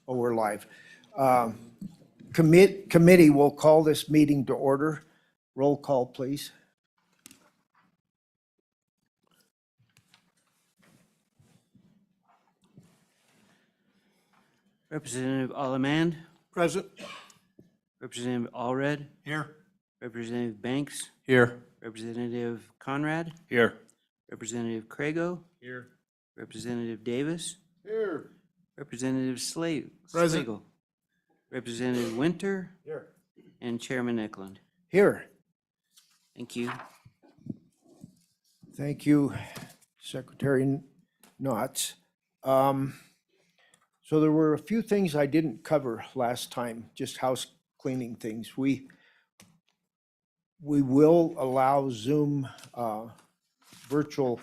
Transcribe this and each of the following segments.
Oh, we're live. Committee will call this meeting to order. Roll call, please. Representative Allemand, Present. Representative Allred, Here. Representative Banks, Here. Representative Conrad, Here. Representative Crago, Here. Representative Davis, Here. Representative Present. Slagle, Representative Winter, Here. and Chairman Eklund. Here. Thank you. Thank you, Secretary Knotts. So there were a few things I didn't cover last time, just house cleaning things. We will allow Zoom virtual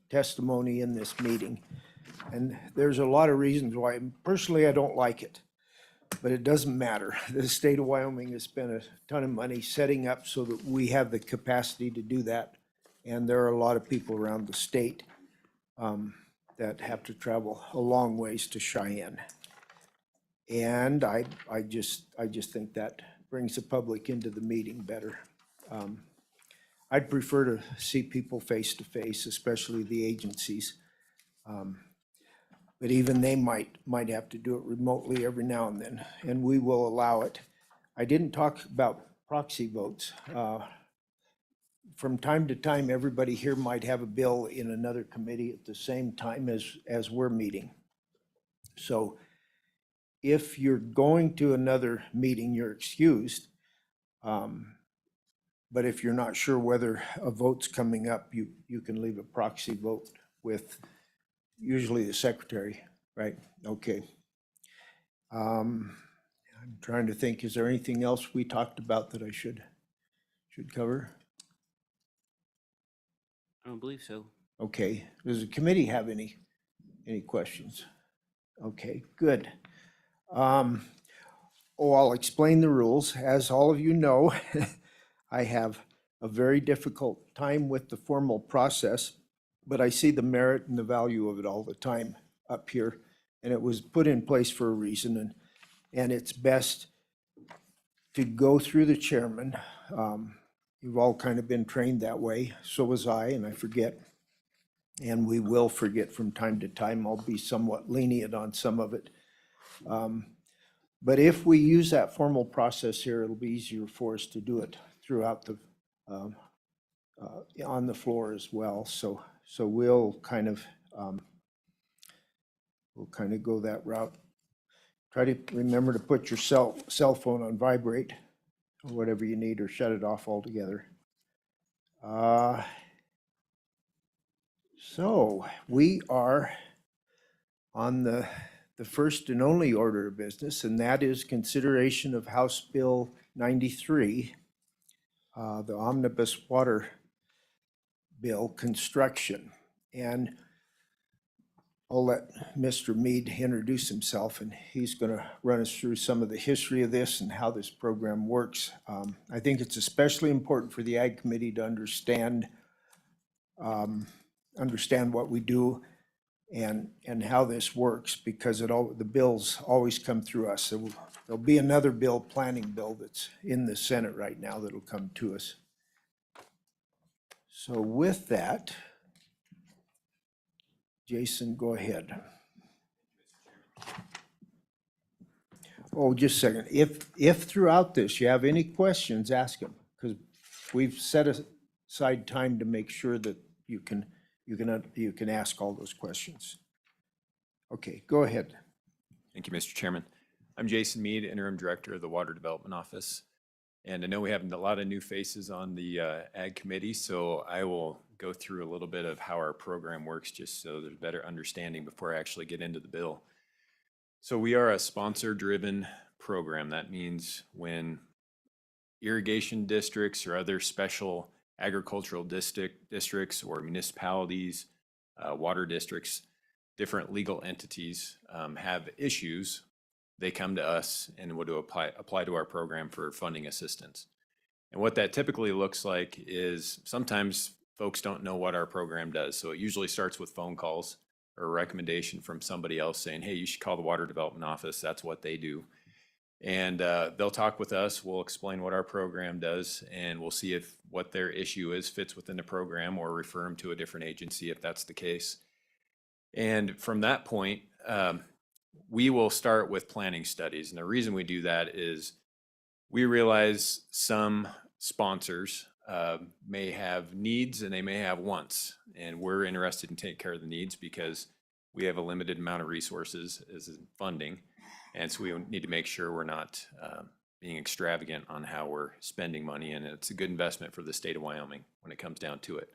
testimony in this meeting. And there's a lot of reasons why. Personally, I don't like it, but it doesn't matter. The state of Wyoming has spent a ton of money setting up so that we have the capacity to do that. And there are a lot of people around the state that have to travel a long ways to Cheyenne. And I just think that brings the public into the meeting better. I'd prefer to see people face to face, especially the agencies. But even they might have to do it remotely every now and then, and we will allow it. I didn't talk about proxy votes. From time to time, everybody here might have a bill in another committee at the same time as we're meeting. So if you're going to another meeting, you're excused. But if you're not sure whether a vote's coming up, you can leave a proxy vote with usually the secretary, right? Okay. I'm trying to think, is there anything else we talked about that I should cover? I don't believe so. Okay, does the committee have any questions? Okay, good. I'll explain the rules. As all of you know, I have a very difficult time with the formal process, but I see the merit and the value of it all the time up here. And it was put in place for a reason, and it's best to go through the chairman. You've all kind of been trained that way. So was I, and I forget. And we will forget from time to time. I'll be somewhat lenient on some of it. But if we use that formal process here, it'll be easier for us to do it throughout the, on the floor as well. So we'll kind of go that route. Try to remember to put your cell phone on vibrate or whatever you need, or shut it off altogether. So we are on the first and only order of business, and that is consideration of House Bill 93, the Omnibus Water Bill construction. And I'll let Mr. Mead introduce himself, and he's going to run us through some of the history of this and how this program works. I think it's especially important for the Ag Committee to understand what we do and how this works, because the bills always come through us. There'll be another bill, planning bill, that's in the Senate right now that'll come to us. So with that, Jason, go ahead. Oh, just a second. If throughout this you have any questions, ask them, because we've set aside time to make sure that you can ask all those questions. Okay, go ahead. Thank you, Mr. Chairman. I'm Jason Mead, Interim Director of the Water Development Office. And I know we have a lot of new faces on the Ag Committee, so I will go through a little bit of how our program works just so there's better understanding before I actually get into the bill. So we are a sponsor-driven program. That means when irrigation districts or other special agricultural districts or municipalities, water districts, different legal entities have issues, they come to us and would apply to our program for funding assistance. And what that typically looks like is sometimes folks don't know what our program does. So it usually starts with phone calls. or a recommendation from somebody else saying, hey, you should call the Water Development Office. That's what they do. And they'll talk with us. We'll explain what our program does, and we'll see if what their issue is fits within the program, or refer them to a different agency if that's the case. And from that point, we will start with planning studies. And the reason we do that is we realize some sponsors may have needs and they may have wants. And we're interested in taking care of the needs because we have a limited amount of resources as in funding. And so we need to make sure we're not being extravagant on how we're spending money. And it's a good investment for the state of Wyoming when it comes down to it.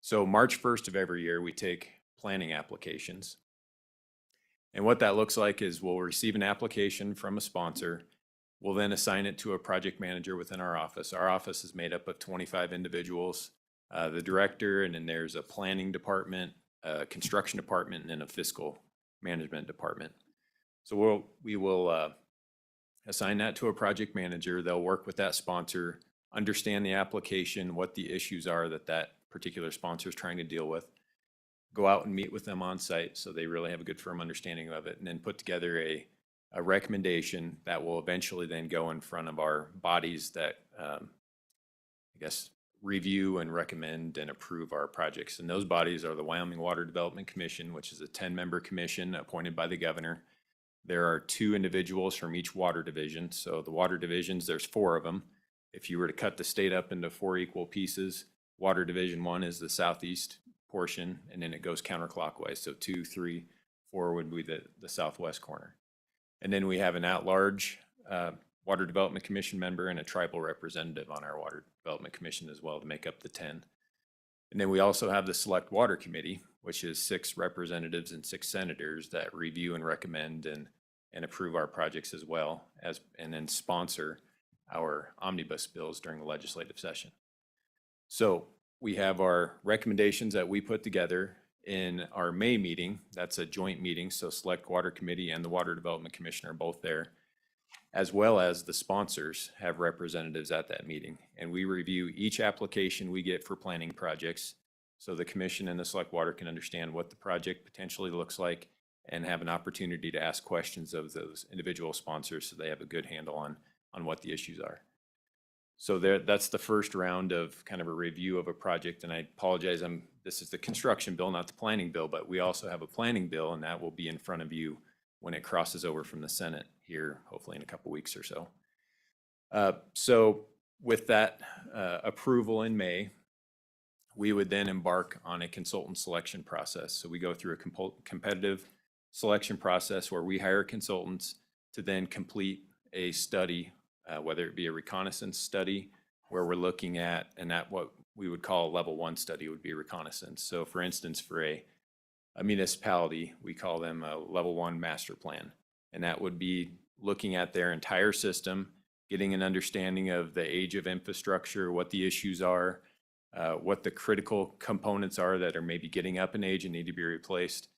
So March 1st of every year, we take planning applications. And what that looks like is we'll receive an application from a sponsor. We'll then assign it to a project manager within our office. Our office is made up of 25 individuals, the director, and then there's a planning department, a construction department, and then a fiscal management department. So we will assign that to a project manager. They'll work with that sponsor, understand the application, what the issues are that that particular sponsor is trying to deal with, go out and meet with them on site so they really have a good firm understanding of it, and then put together a recommendation that will eventually then go in front of our bodies that, I guess, review and recommend and approve our projects. And those bodies are the Wyoming Water Development Commission, which is a 10-member commission appointed by the governor. There are 2 individuals from each water division. So the water divisions, there's 4 of them. If you were to cut the state up into 4 equal pieces, Water Division 1 is the southeast portion, and then it goes counterclockwise. So 2, 3, 4 would be the southwest corner. And then we have an at-large Water Development Commission member and a tribal representative on our Water Development Commission as well to make up the 10. And then we also have the Select Water Committee, which is 6 representatives and 6 senators that review and recommend and approve our projects as well as, and then sponsor our omnibus bills during the legislative session. So we have our recommendations that we put together in our May meeting. That's a joint meeting, so Select Water Committee and the Water Development Commission are both there, as well as the sponsors have representatives at that meeting. And we review each application we get for planning projects so the commission and the Select Water can understand what the project potentially looks like and have an opportunity to ask questions of those individual sponsors so they have a good handle on what the issues are. So that's the first round of kind of a review of a project. And I apologize, this is the construction bill, not the planning bill, but we also have a planning bill, and that will be in front of you when it crosses over from the Senate here, hopefully in a couple weeks or so. So with that approval in May, we would then embark on a consultant selection process. So we go through a competitive selection process where we hire consultants to then complete a study, whether it be a reconnaissance study where we're looking at, and that what we would call a level 1 study would be reconnaissance. So for instance, for a municipality, we call them a level 1 master plan. And that would be looking at their entire system, getting an understanding of the age of infrastructure, what the issues are, what the critical components are that are maybe getting up in age and need to be replaced,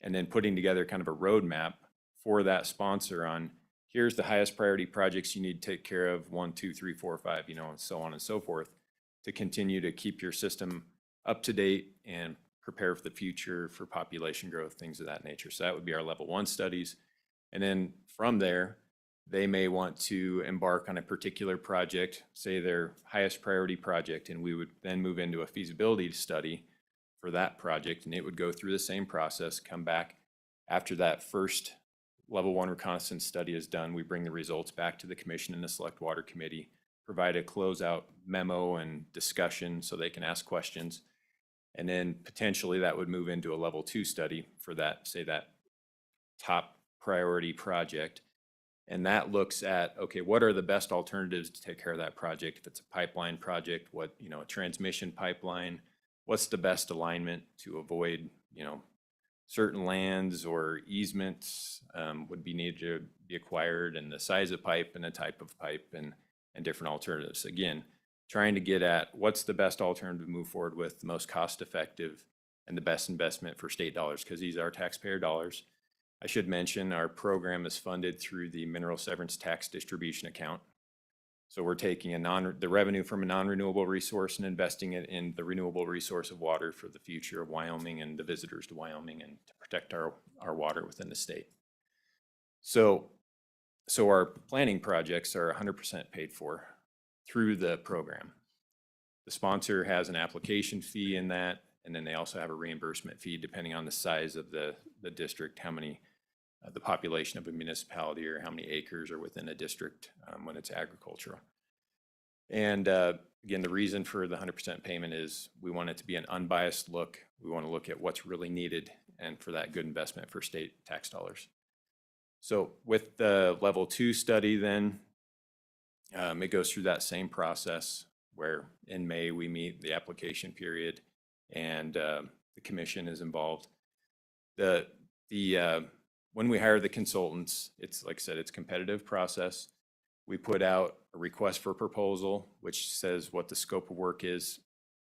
and then putting together kind of a roadmap for that sponsor on here's the highest priority projects you need to take care of, 1, 2, 3, 4, 5, and so on and so forth, to continue to keep your system up to date and prepare for the future for population growth, things of that nature. So that would be our level 1 studies. And then from there, they may want to embark on a particular project, say their highest priority project, and we would then move into a feasibility study for that project, and it would go through the same process, come back after that first level 1 reconnaissance study is done. We bring the results back to the commission and the Select Water Committee, provide a closeout memo and discussion so they can ask questions. And then potentially that would move into a level 2 study for that, say that top priority project. And that looks at, okay, what are the best alternatives to take care of that project? If it's a pipeline project, what, a transmission pipeline, what's the best alignment to avoid, certain lands or easements would be needed to be acquired, and the size of pipe and the type of pipe and different alternatives. Again, trying to get at what's the best alternative to move forward with, the most cost effective and the best investment for state dollars, because these are taxpayer dollars. I should mention our program is funded through the Mineral Severance Tax Distribution Account. So we're taking the revenue from a non-renewable resource and investing it in the renewable resource of water for the future of Wyoming and the visitors to Wyoming and to protect our water within the state. So our planning projects are 100% paid for through the program. The sponsor has an application fee in that, and then they also have a reimbursement fee depending on the size of the district, how many, the population of a municipality, or how many acres are within a district when it's agricultural. And again, the reason for the 100% payment is we want it to be an unbiased look. We want to look at what's really needed and for that good investment for state tax dollars. So with the level 2 study then, it goes through that same process where in May we meet the application period and the commission is involved. When we hire the consultants, it's like I said, it's a competitive process. We put out a request for proposal, which says what the scope of work is.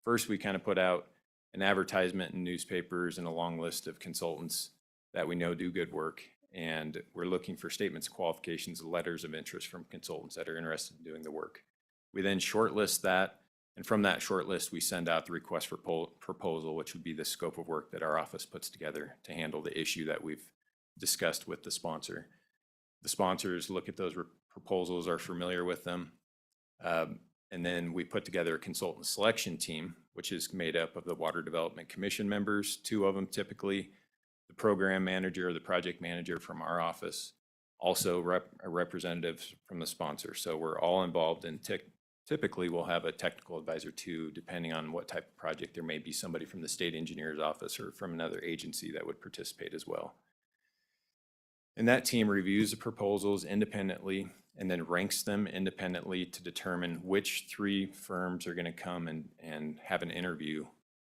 First, we kind of put out an advertisement in newspapers and a long list of consultants that we know do good work. And we're looking for statements of qualifications, letters of interest from consultants that are interested in doing the work. We then shortlist that, and from that shortlist, we send out the request for proposal, which would be the scope of work that our office puts together to handle the issue that we've discussed with the sponsor. The sponsors look at those proposals, are familiar with them, and then we put together a consultant selection team, which is made up of the Water Development Commission members, 2 of them typically, the program manager or the project manager from our office, also a representative from the sponsor. So we're all involved in typically we'll have a technical advisor too, depending on what type of project. There may be somebody from the state engineer's office or from another agency that would participate as well. And that team reviews the proposals independently and then ranks them independently to determine which 3 firms are going to come and have an interview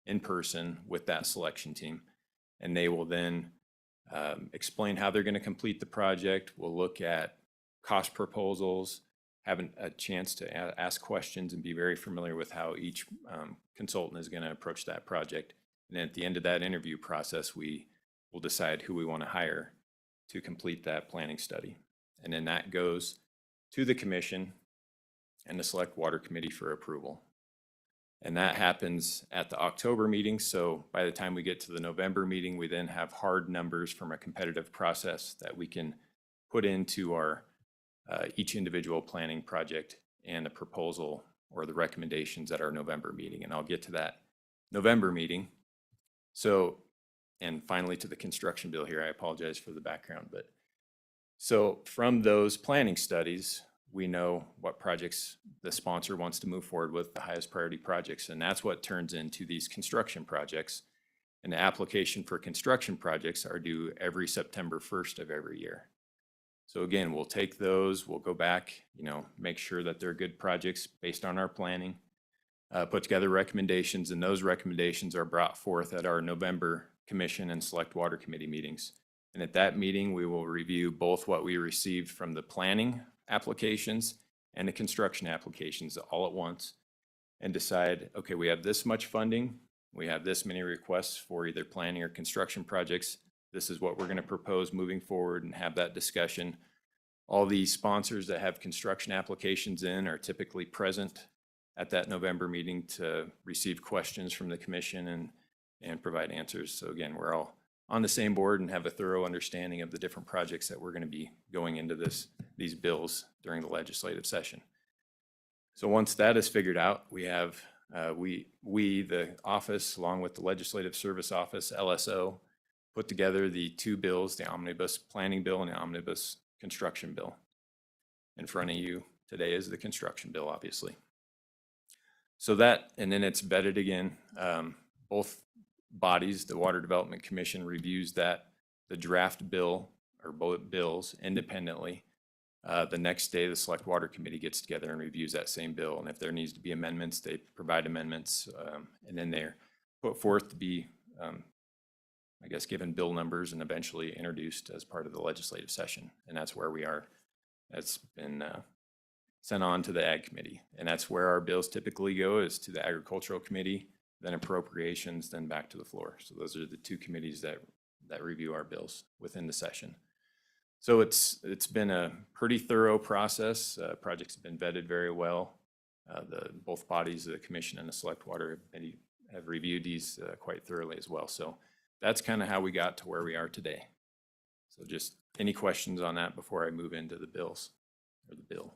in person with that selection team. And they will then explain how they're going to complete the project. We'll look at cost proposals, have a chance to ask questions and be very familiar with how each consultant is going to approach that project. And then at the end of that interview process, we will decide who we want to hire to complete that planning study. And then that goes to the commission and the Select Water Committee for approval. And that happens at the October meeting. So by the time we get to the November meeting, we then have hard numbers from a competitive process that we can put into our each individual planning project and the proposal or the recommendations at our November meeting. And I'll get to that November meeting. So, and finally to the construction bill here, I apologize for the background, but so from those planning studies, we know what projects the sponsor wants to move forward with, the highest priority projects, and that's what turns into these construction projects. And the application for construction projects are due every September 1st of every year. So again, we'll take those, we'll go back, make sure that they're good projects based on our planning, put together recommendations, and those recommendations are brought forth at our November Commission and Select Water Committee meetings. And at that meeting, we will review both what we received from the planning applications and the construction applications all at once and decide, okay, we have this much funding, we have this many requests for either planning or construction projects. This is what we're going to propose moving forward and have that discussion. All the sponsors that have construction applications in are typically present at that November meeting to receive questions from the commission and provide answers. So again, we're all on the same board and have a thorough understanding of the different projects that we're going to be going into these bills during the legislative session. So once that is figured out, we have, the office, along with the Legislative Service Office, LSO, put together the 2 bills, the Omnibus Planning Bill and the Omnibus Construction Bill. In front of you today is the construction bill, obviously. So that, and then it's vetted again. Both bodies, the Water Development Commission reviews the draft bill or both bills independently. The next day, the Select Water Committee gets together and reviews that same bill. And if there needs to be amendments, they provide amendments. And then they're put forth to be, I guess, given bill numbers and eventually introduced as part of the legislative session. And that's where we are. That's been sent on to the Ag Committee. And that's where our bills typically go, is to the Agricultural Committee, then appropriations, then back to the floor. So those are the 2 committees that review our bills within the session. So it's been a pretty thorough process. Projects have been vetted very well. Both bodies, the commission and the select water, have reviewed these quite thoroughly as well. So that's kind of how we got to where we are today. So just any questions on that before I move into the bills or the bill?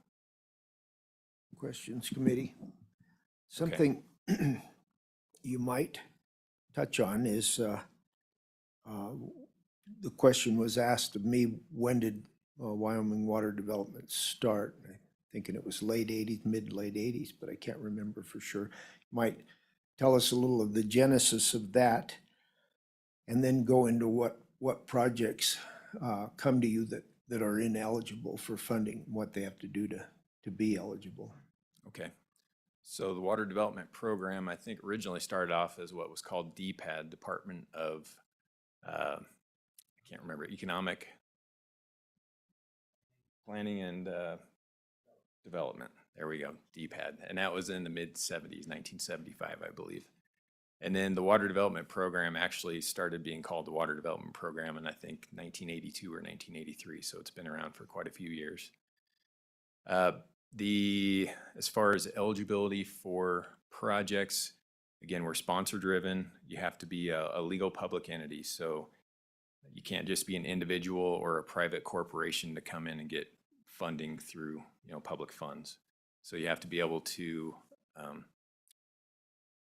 Questions, committee? Something you might touch on is, the question was asked of me, when did Wyoming water development start? I'm thinking it was late 80s, mid-late 80s, but I can't remember for sure. Might tell us a little of the genesis of that, and then go into what projects come to you that are ineligible for funding, what they have to do to be eligible. Okay. So the Water Development Program, I think originally started off as what was called DPAD, Department of, I can't remember, Economic Planning and Development. There we go, DPAD. And that was in the mid-70s, 1975, I believe. And then the Water Development Program actually started being called the Water Development Program in, I think, 1982 or 1983. So it's been around for quite a few years. As far as eligibility for projects, again, we're sponsor driven. You have to be a legal public entity. So you can't just be an individual or a private corporation to come in and get funding through, public funds. So you have to be able to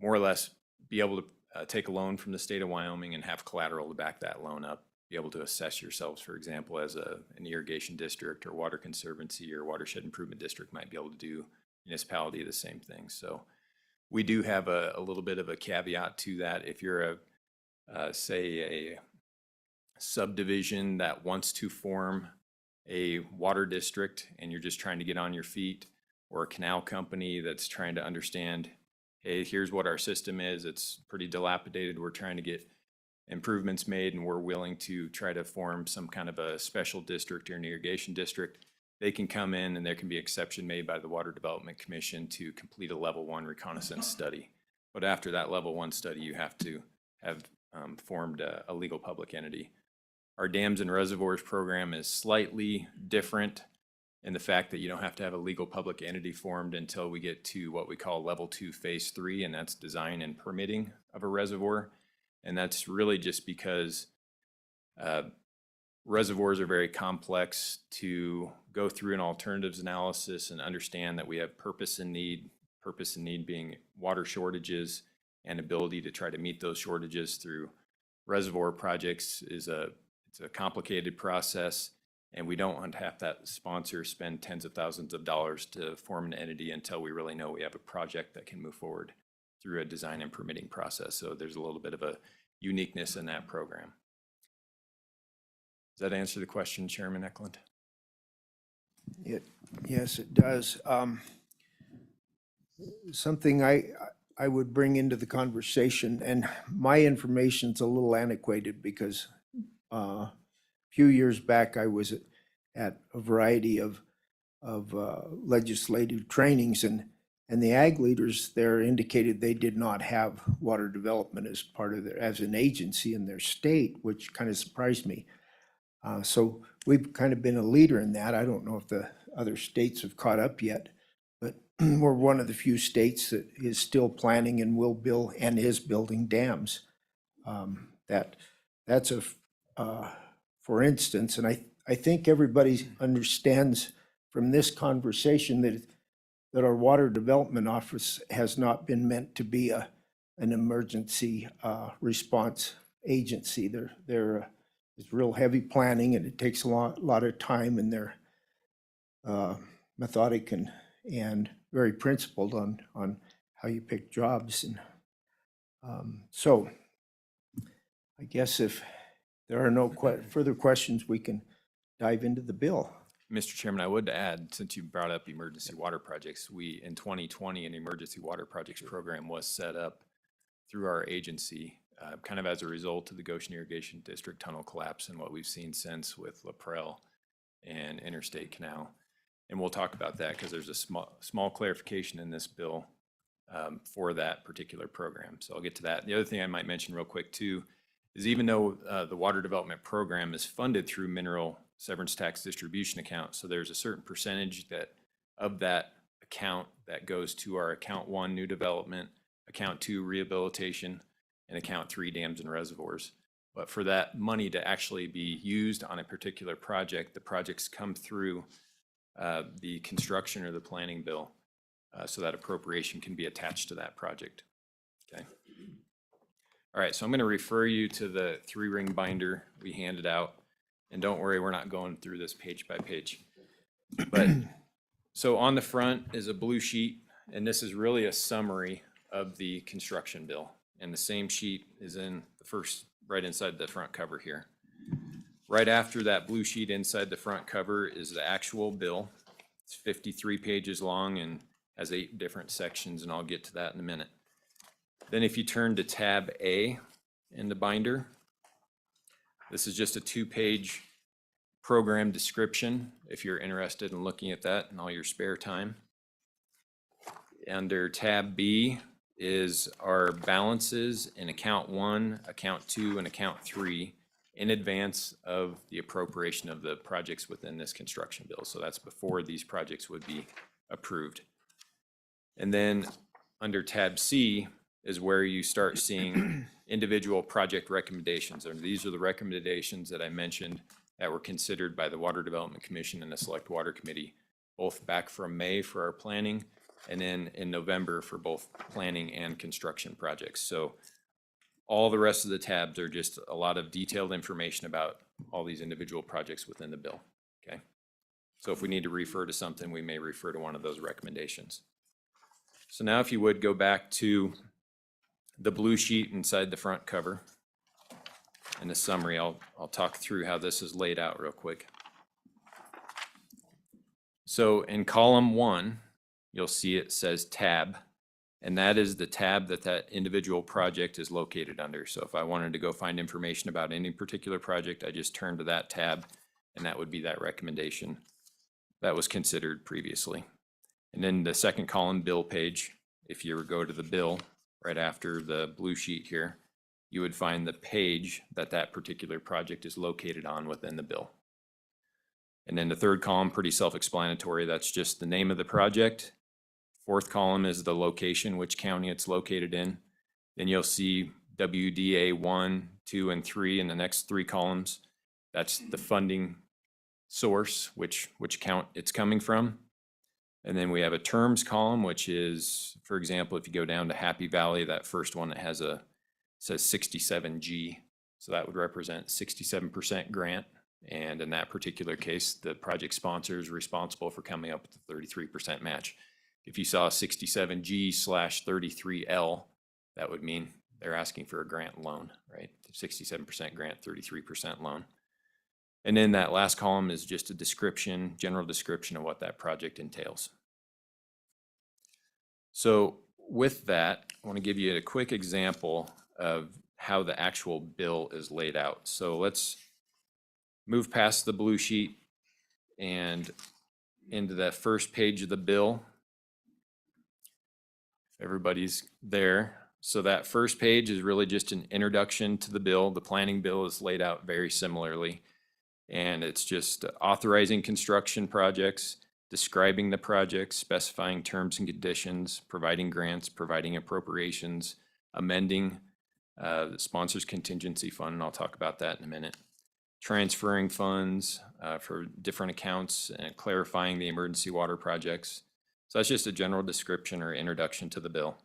more or less be able to take a loan from the state of Wyoming and have collateral to back that loan up. Be able to assess yourselves, for example, as an irrigation district or water conservancy or watershed improvement district might be able to do. Municipality, the same thing. So we do have a little bit of a caveat to that. If you're say a subdivision that wants to form a water district and you're just trying to get on your feet, or a canal company that's trying to understand, hey, here's what our system is. It's pretty dilapidated. We're trying to get improvements made, and we're willing to try to form some kind of a special district or an irrigation district. They can come in and there can be exception made by the Water Development Commission to complete a level 1 reconnaissance study. But after that level 1 study, you have to have formed a legal public entity. Our dams and reservoirs program is slightly different in the fact that you don't have to have a legal public entity formed until we get to what we call level 2 phase 3, and that's design and permitting of a reservoir. And that's really just because reservoirs are very complex to go through an alternatives analysis and understand that we have purpose and need being water shortages and ability to try to meet those shortages through reservoir projects it's a complicated process, and we don't want to have that sponsor spend tens of thousands of dollars to form an entity until we really know we have a project that can move forward through a design and permitting process. So there's a little bit of a uniqueness in that program. Does that answer the question, Chairman Eklund? Yes, it does. Something I would bring into the conversation, and my information's a little antiquated because a few years back I was at a variety of legislative trainings, and the ag leaders there indicated they did not have water development as part of as an agency in their state, which kind of surprised me. So we've kind of been a leader in that. I don't know if the other states have caught up yet, but we're one of the few states that is still planning and will build and is building dams. That's for instance, and I think everybody understands from this conversation that our Water Development Office has not been meant to be an emergency response agency. There is real heavy planning, and it takes a lot of time, and they're methodic and very principled on how you pick jobs. And so I guess if there are no further questions, we can dive into the bill. Mr. Chairman, I would add, since you brought up emergency water projects, in 2020, an emergency water projects program was set up through our agency, kind of as a result of the Goshen Irrigation District tunnel collapse and what we've seen since with LaPrelle and Interstate Canal. And we'll talk about that because there's a small clarification in this bill for that particular program. So I'll get to that. The other thing I might mention real quick too is even though the Water Development Program is funded through mineral severance tax distribution account. So there's a certain percentage that of that account that goes to our account 1 new development, account 2 rehabilitation, and account 3 dams and reservoirs. But for that money to actually be used on a particular project, the projects come through the construction or the planning bill, so that appropriation can be attached to that project. Okay. All right, so I'm going to refer you to the 3-ring binder we handed out. And don't worry, we're not going through this page by page. But so on the front is a blue sheet, and this is really a summary of the construction bill. And the same sheet is in the first, right inside the front cover here. Right after that blue sheet inside the front cover is the actual bill. It's 53 pages long and has 8 different sections, and I'll get to that in a minute. Then if you turn to tab A in the binder, this is just a 2-page program description if you're interested in looking at that in all your spare time. Under tab B is our balances in account 1, account 2, and account 3 in advance of the appropriation of the projects within this construction bill. So that's before these projects would be approved. And then under tab C is where you start seeing individual project recommendations. And these are the recommendations that I mentioned that were considered by the Water Development Commission and the Select Water Committee, both back from May for our planning and then in November for both planning and construction projects. So all the rest of the tabs are just a lot of detailed information about all these individual projects within the bill, okay? So if we need to refer to something, we may refer to one of those recommendations. So now if you would go back to the blue sheet inside the front cover and the summary, I'll talk through how this is laid out real quick. So in column 1, you'll see it says tab, and that is the tab that that individual project is located under. So if I wanted to go find information about any particular project, I just turn to that tab, and that would be that recommendation that was considered previously. And then the second column, bill page, if you were to go to the bill right after the blue sheet here, you would find the page that that particular project is located on within the bill. And then the third column, pretty self-explanatory, that's just the name of the project. Fourth column is the location, which county it's located in. Then you'll see WDA 1, 2, and 3 in the next 3 columns. That's the funding source, which count it's coming from. And then we have a terms column, which is, for example, if you go down to Happy Valley, that first one that has says 67G. So that would represent 67% grant. And in that particular case, the project sponsor is responsible for coming up with the 33% match. If you saw 67G/33L, that would mean they're asking for a grant loan, right? 67% grant, 33% loan. And then that last column is just a description, general description of what that project entails. So with that, I want to give you a quick example of how the actual bill is laid out. So let's move past the blue sheet and into that first page of the bill. Everybody's there. So that first page is really just an introduction to the bill. The planning bill is laid out very similarly. And it's just authorizing construction projects, describing the projects, specifying terms and conditions, providing grants, providing appropriations, amending the sponsor's contingency fund, and I'll talk about that in a minute. Transferring funds for different accounts and clarifying the emergency water projects. So that's just a general description or introduction to the bill.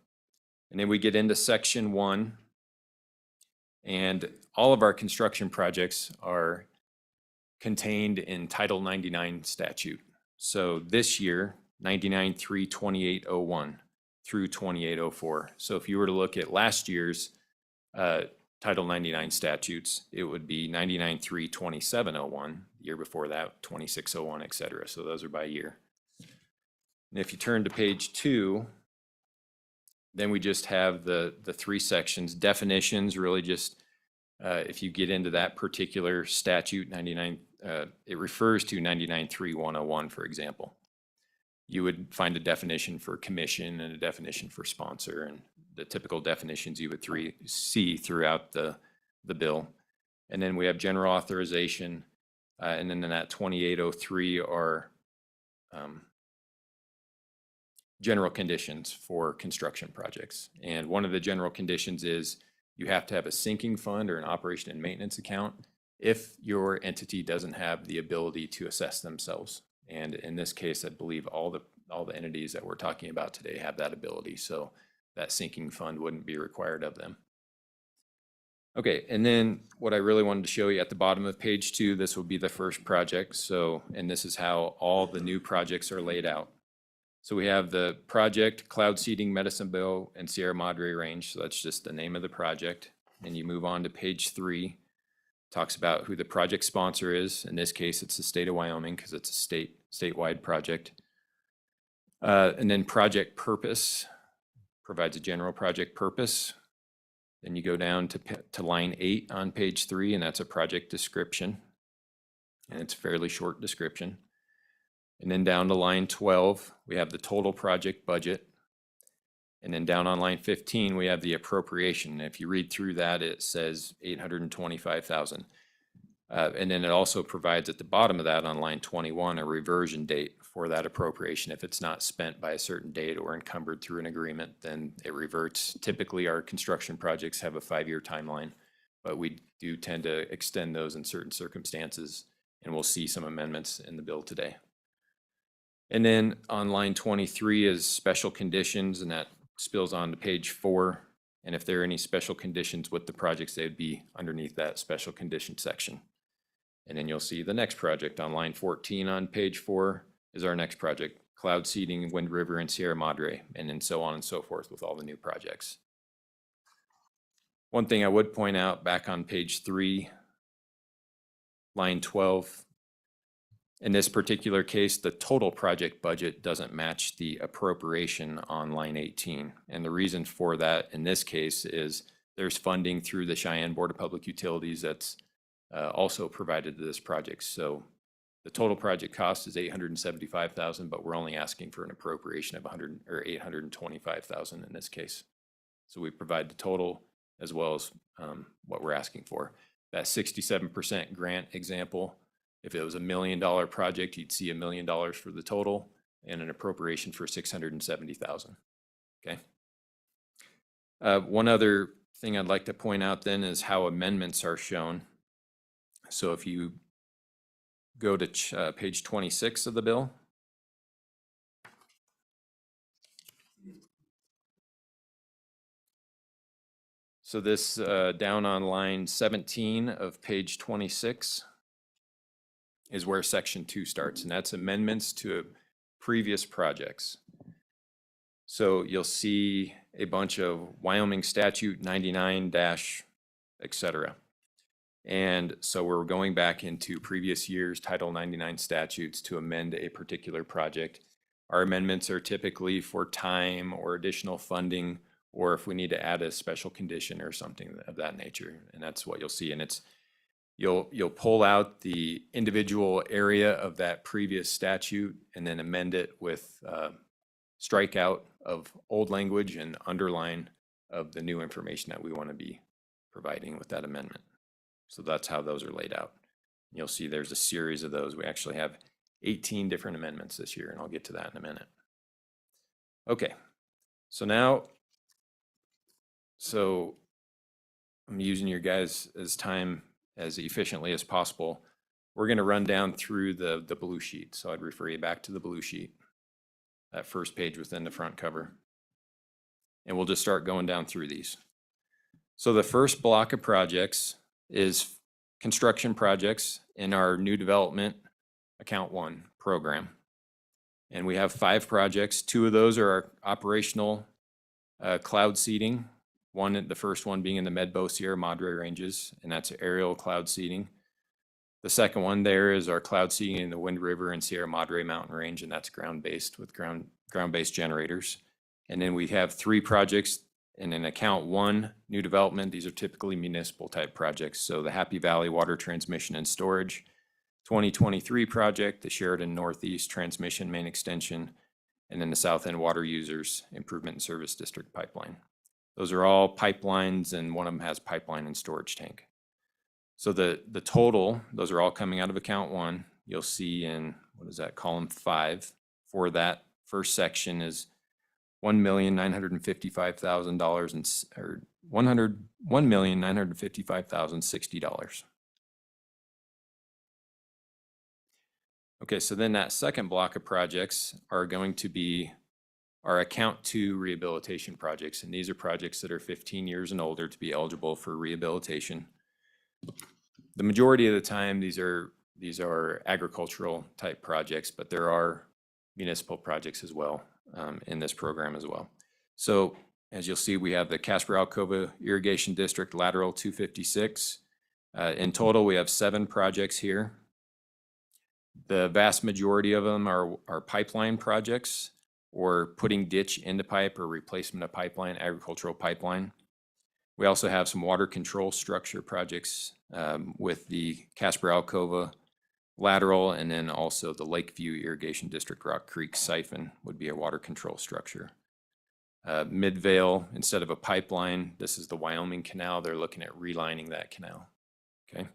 And then we get into section 1, and all of our construction projects are contained in Title 99 statute. So this year, 99-3-2801 through 2804. So if you were to look at last year's Title 99 statutes, it would be 99-3-2701, the year before that, 2601, et cetera. So those are by year. And if you turn to page 2, then we just have the 3 sections. Definitions, really just if you get into that particular statute, 99, it refers to 99-3-101, for example. You would find a definition for commission and a definition for sponsor, and the typical definitions you would see throughout the bill. And then we have general authorization, And then in that 2803 are general conditions for construction projects. And one of the general conditions is you have to have a sinking fund or an operation and maintenance account if your entity doesn't have the ability to assess themselves. And in this case, I believe all the entities that we're talking about today have that ability. So that sinking fund wouldn't be required of them. Okay, and then what I really wanted to show you at the bottom of page 2, this will be the first project. So, and this is how all the new projects are laid out. So we have the project, Cloud Seeding, Medicine Bow, and Sierra Madre Range. So that's just the name of the project. And you move on to page 3, talks about who the project sponsor is. In this case, it's the state of Wyoming because it's a statewide project. And then project purpose provides a general project purpose. Then you go down to line 8 on page 3, and that's a project description. And it's a fairly short description. And then down to line 12, we have the total project budget. And then down on line 15, we have the appropriation. If you read through that, it says $825,000. And then it also provides at the bottom of that on line 21 a reversion date for that appropriation. If it's not spent by a certain date or encumbered through an agreement, then it reverts. Typically, our construction projects have a 5-year timeline, but we do tend to extend those in certain circumstances, and we'll see some amendments in the bill today. And then on line 23 is special conditions, and that spills on to page 4. And if there are any special conditions with the projects, they'd be underneath that special condition section. And then you'll see the next project on line 14 on page 4 is our next project, Cloud Seeding, Wind River, and Sierra Madre, and then so on and so forth with all the new projects. One thing I would point out back on page 3, line 12, in this particular case, the total project budget doesn't match the appropriation on line 18. And the reason for that in this case is there's funding through the Cheyenne Board of Public Utilities that's also provided to this project. So the total project cost is $875,000, but we're only asking for an appropriation of $825,000 in this case. So we provide the total as well as what we're asking for. That 67% grant example, if it was $1 million project, you'd see $1 million for the total and an appropriation for $670,000. Okay. One other thing I'd like to point out then is how amendments are shown. So if you go to page 26 of the bill. So this down on line 17 of page 26 is where section 2 starts, and that's amendments to previous projects. So you'll see a bunch of Wyoming statute 99 et cetera. And so we're going back into previous years Title 99 statutes to amend a particular project. Our amendments are typically for time or additional funding, or if we need to add a special condition or something of that nature. And that's what you'll see. And it's you'll pull out the individual area of that previous statute and then amend it with strikeout of old language and underline of the new information that we want to be providing with that amendment. So that's how those are laid out. You'll see there's a series of those. We actually have 18 different amendments this year, and I'll get to that in a minute. Okay, so now, I'm using your guys' time as efficiently as possible. We're going to run down through the blue sheet. So I'd refer you back to the blue sheet, that first page within the front cover. And we'll just start going down through these. So the first block of projects is construction projects in our new development account 1 program. And we have 5 projects. 2 of those are our operational cloud seeding. The first one being in the Medbo Sierra Madre ranges, and that's aerial cloud seeding. The second one there is our cloud seeding in the Wind River and Sierra Madre mountain range, and that's ground-based with ground-based generators. And then we have 3 projects in an account 1 new development. These are typically municipal type projects. So the Happy Valley Water Transmission and Storage 2023 project, the Sheridan Northeast Transmission Main Extension, and then the South End Water Users Improvement and Service District pipeline. Those are all pipelines, and one of them has pipeline and storage tank. So the total, those are all coming out of account one. You'll see in, what is that, column 5 for that first section is $1,955,000 or $1,955,060. Okay, so then that second block of projects are going to be our account 2 rehabilitation projects. And these are projects that are 15 years and older to be eligible for rehabilitation. The majority of the time, these are agricultural type projects, but there are municipal projects as well in this program as well. So as you'll see, we have the Casper-Alcova Irrigation District Lateral 256. In total, we have 7 projects here. The vast majority of them are pipeline projects or putting ditch into pipe or replacement of pipeline, agricultural pipeline. We also have some water control structure projects with the Casper-Alcova lateral, and then also the Lakeview Irrigation District Rock Creek siphon would be a water control structure. Midvale, instead of a pipeline, this is the Wyoming Canal. They're looking at relining that canal. Okay.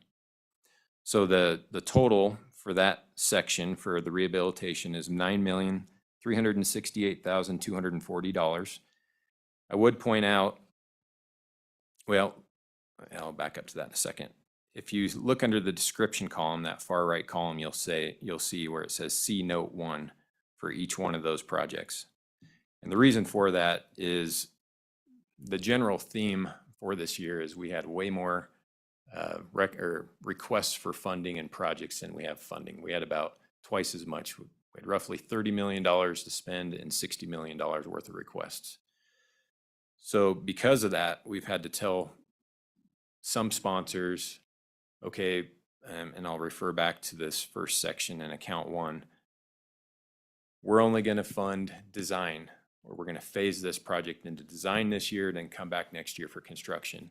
So the total for that section for the rehabilitation is $9,368,240. I would point out, well, I'll back up to that in a second. If you look under the description column, that far right column, you'll see where it says C Note 1 for each one of those projects. And the reason for that is the general theme for this year is we had way more requests for funding and projects than we have funding. We had about twice as much. We had roughly $30 million to spend and $60 million worth of requests. So because of that, we've had to tell some sponsors, okay, and I'll refer back to this first section in account 1, we're only going to fund design, or we're going to phase this project into design this year, then come back next year for construction.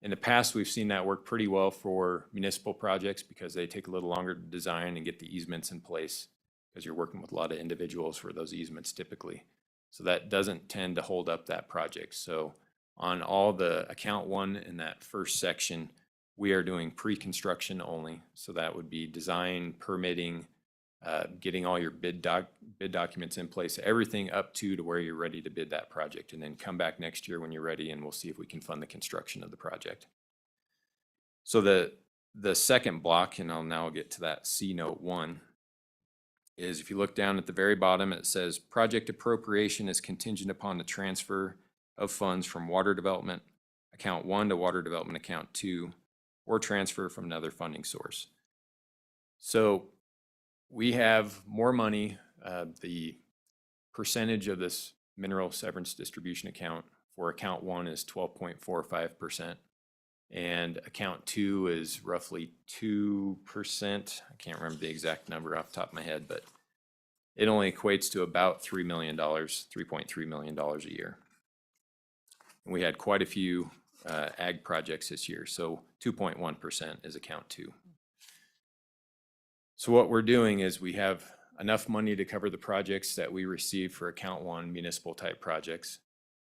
In the past, we've seen that work pretty well for municipal projects because they take a little longer to design and get the easements in place because you're working with a lot of individuals for those easements typically. So that doesn't tend to hold up that project. So on all the account 1 in that first section, we are doing pre-construction only. So that would be design, permitting, getting all your bid documents in place, everything up to where you're ready to bid that project, and then come back next year when you're ready and we'll see if we can fund the construction of the project. So the second block, and I'll now get to that C Note 1, is if you look down at the very bottom, it says project appropriation is contingent upon the transfer of funds from water development account 1 to water development account 2, or transfer from another funding source. So we have more money. The percentage of this mineral severance distribution account for account 1 is 12.45%, and account 2 is roughly 2%. I can't remember the exact number off the top of my head, but it only equates to about $3 million, $3.3 million a year. And we had quite a few ag projects this year, so 2.1% is account 2. So what we're doing is we have enough money to cover the projects that we receive for account 1 municipal type projects,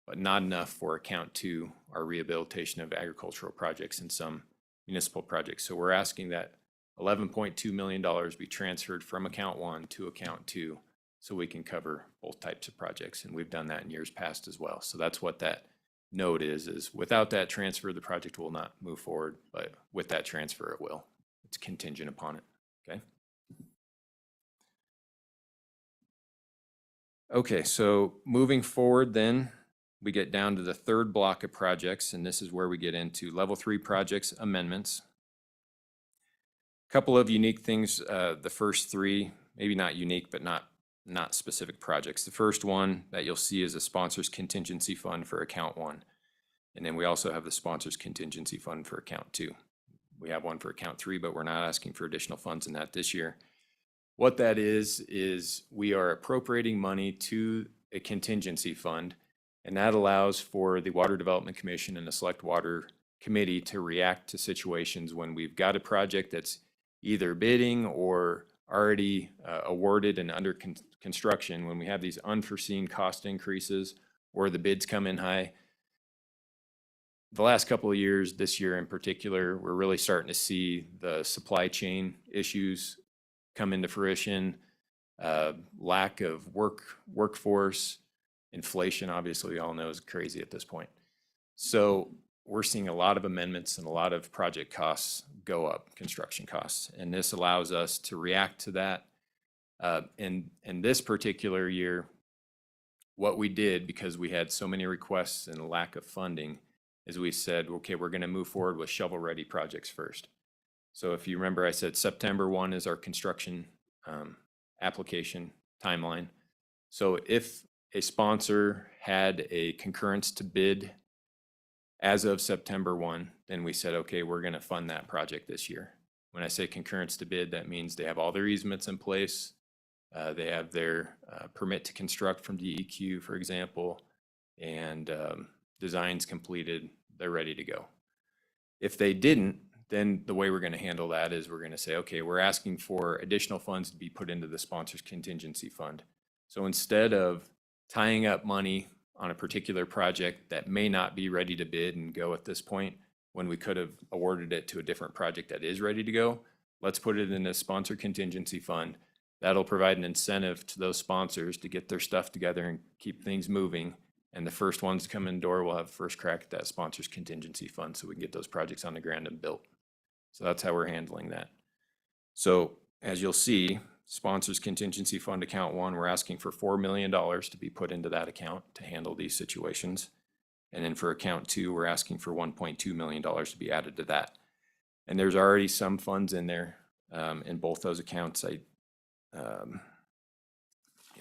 but not enough for account 2, our rehabilitation of agricultural projects and some municipal projects. So we're asking that $11.2 million be transferred from account 1 to account 2 so we can cover both types of projects. And we've done that in years past as well. So that's what that note is without that transfer, the project will not move forward, but with that transfer, it will. It's contingent upon it, okay? Okay, so moving forward then, we get down to the third block of projects, and this is where we get into level 3 projects amendments. A couple of unique things, the first 3, maybe not unique, but not specific projects. The first one that you'll see is a sponsors contingency fund for account 1. And then we also have the sponsors contingency fund for account 2. We have one for account 3, but we're not asking for additional funds in that this year. What that is we are appropriating money to a contingency fund, and that allows for the Water Development Commission and the Select Water Committee to react to situations when we've got a project that's either bidding or already awarded and under construction. When we have these unforeseen cost increases or the bids come in high, the last couple of years, this year in particular, we're really starting to see the supply chain issues come into fruition. Lack of workforce, inflation, obviously we all know is crazy at this point. So we're seeing a lot of amendments and a lot of project costs go up, construction costs, and this allows us to react to that. In this particular year, what we did, because we had so many requests and a lack of funding, is we said, okay, we're going to move forward with shovel-ready projects first. So if you remember, I said September 1 is our construction application timeline. So if a sponsor had a concurrence to bid as of September 1, then we said, okay, we're going to fund that project this year. When I say concurrence to bid, that means they have all their easements in place. They have their permit to construct from DEQ, for example, and designs completed, they're ready to go. If they didn't, then the way we're going to handle that is we're going to say, okay, we're asking for additional funds to be put into the sponsor's contingency fund. So instead of tying up money on a particular project that may not be ready to bid and go at this point, when we could have awarded it to a different project that is ready to go, let's put it in a sponsor contingency fund. That'll provide an incentive to those sponsors to get their stuff together and keep things moving. And the first ones to come in the door will have first crack at that sponsor's contingency fund so we can get those projects on the ground and built. So that's how we're handling that. So as you'll see, sponsors contingency fund account 1, we're asking for $4 million to be put into that account to handle these situations. And then for account 2, we're asking for $1.2 million to be added to that. And there's already some funds in there in both those accounts.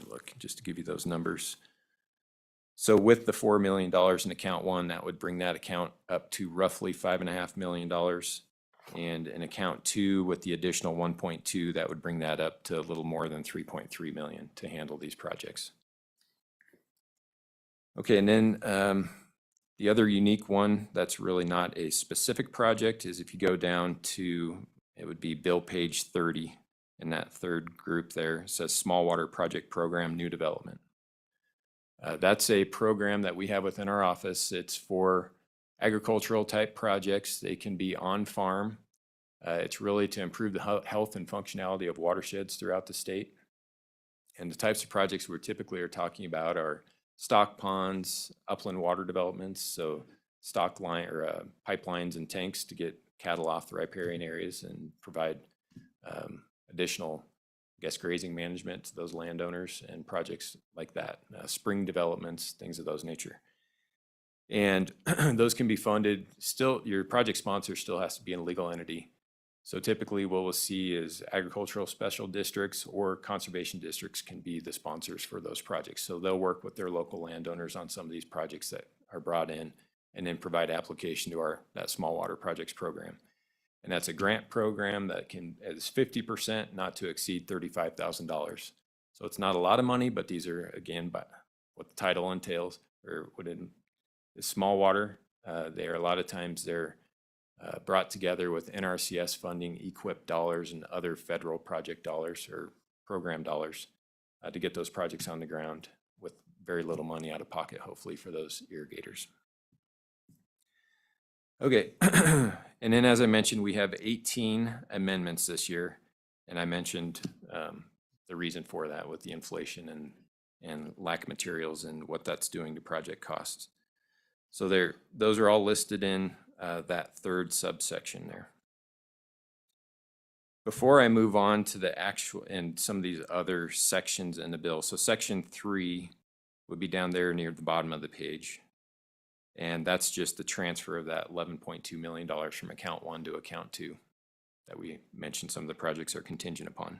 Look, just to give you those numbers. So with the $4 million in account 1, that would bring that account up to roughly $5.5 million. And in account 2, with the additional 1.2, that would bring that up to a little more than 3.3 million to handle these projects. Okay, and then the other unique one that's really not a specific project is if you go down to, it would be bill page 30 in that third group there. It says Small Water Project Program New Development. That's a program that we have within our office. It's for agricultural type projects. They can be on farm. It's really to improve the health and functionality of watersheds throughout the state. And the types of projects we typically are talking about are stock ponds, upland water developments, so stock line or pipelines and tanks to get cattle off the riparian areas and provide additional, I guess, grazing management to those landowners and projects like that, spring developments, things of those nature. And those can be funded, still, your project sponsor still has to be a legal entity. So typically what we'll see is agricultural special districts or conservation districts can be the sponsors for those projects. So they'll work with their local landowners on some of these projects that are brought in and then provide application to that Small Water Projects Program. And that's a grant program that is 50% not to exceed $35,000. So it's not a lot of money, but these are, again, by what the title entails, or what it is, small water. They are a lot of times they're brought together with NRCS funding, EQIP dollars, and other federal project dollars or program dollars to get those projects on the ground with very little money out of pocket, hopefully, for those irrigators. Okay, and then as I mentioned, we have 18 amendments this year, and I mentioned the reason for that with the inflation and lack of materials and what that's doing to project costs. So those are all listed in that third subsection there. Before I move on to the actual and some of these other sections in the bill, so section 3 would be down there near the bottom of the page. And that's just the transfer of that $11.2 million from account 1 to account 2 that we mentioned some of the projects are contingent upon.